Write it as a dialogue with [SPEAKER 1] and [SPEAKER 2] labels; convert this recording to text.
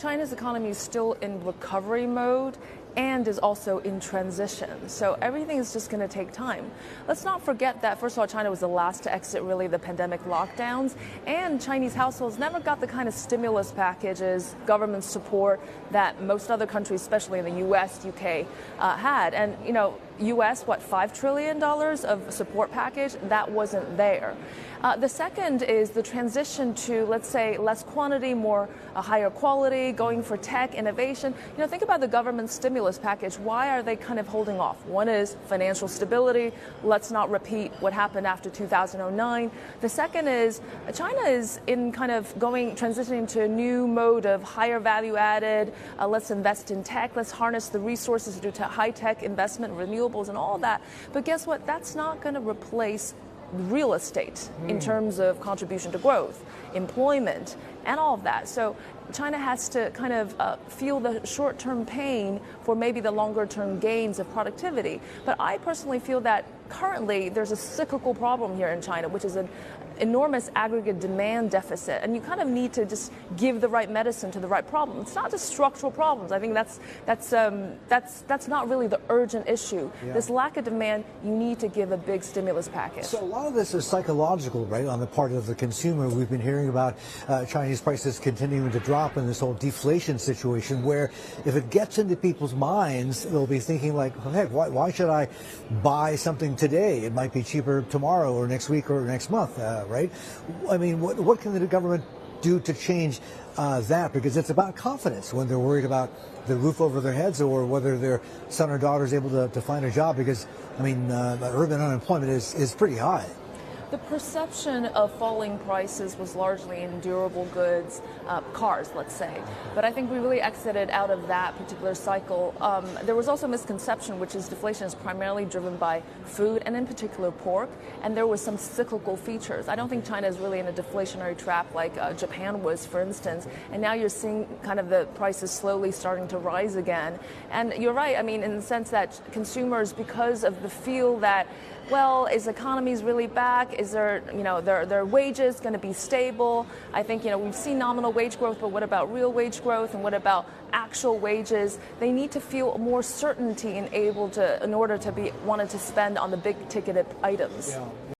[SPEAKER 1] China's economy is still in recovery mode and is also in transition. So everything is just going to take time. Let's not forget that, first of all, China was the last to exit really the pandemic lockdowns, and Chinese households never got the kind of stimulus packages, government support that most other countries, especially in the US, UK, had. And, US, $5 trillion of support package? That wasn't there. The second is the transition to, let's say, less quantity, more higher quality, going for tech innovation. Think about the government stimulus package. Why are they kind of holding off? One is financial stability. Let's not repeat what happened after 2009. The second is China is in kind of transitioning to a new mode of higher value added. Let's invest in tech. Let's harness the resources to do high tech investment, renewables, and all that. But guess what? That's not going to replace real estate in terms of contribution to growth, employment, and all of that. So China has to kind of feel the short-term pain for maybe the longer-term gains of productivity. But I personally feel that currently there's a cyclical problem here in China, which is an enormous aggregate demand deficit, and you kind of need to just give the right medicine to the right problem. It's not just structural problems. I think that's not really the urgent issue. Yeah. This lack of demand, you need to give a big stimulus package.
[SPEAKER 2] So a lot of this is psychological, right, on the part of the consumer. We've been hearing about Chinese prices continuing to drop in this whole deflation situation, where if it gets into people's minds, they'll be thinking like, oh, heck, why should I buy something today? It might be cheaper tomorrow or next week or next month. Right? I mean, what can the government do to change that? Because it's about confidence when they're worried about the roof over their heads or whether their son or daughter is able to find a job. Because, I mean, urban unemployment is pretty high.
[SPEAKER 1] The perception of falling prices was largely in durable goods, cars, let's say. But I think we really exited out of that particular cycle. There was also a misconception, which is deflation is primarily driven by food, and in particular pork, and there was some cyclical features. I don't think China is really in a deflationary trap like Japan was, for instance, and now you're seeing kind of the prices slowly starting to rise again. And you're right, I mean, in the sense that consumers, because of the feel that, well, is economies really back? Is there, their wages going to be stable? I think, we've seen nominal wage growth, but what about real wage growth, and what about actual wages? They need to feel more certainty in order to be wanted to spend on the big ticketed items. Yeah.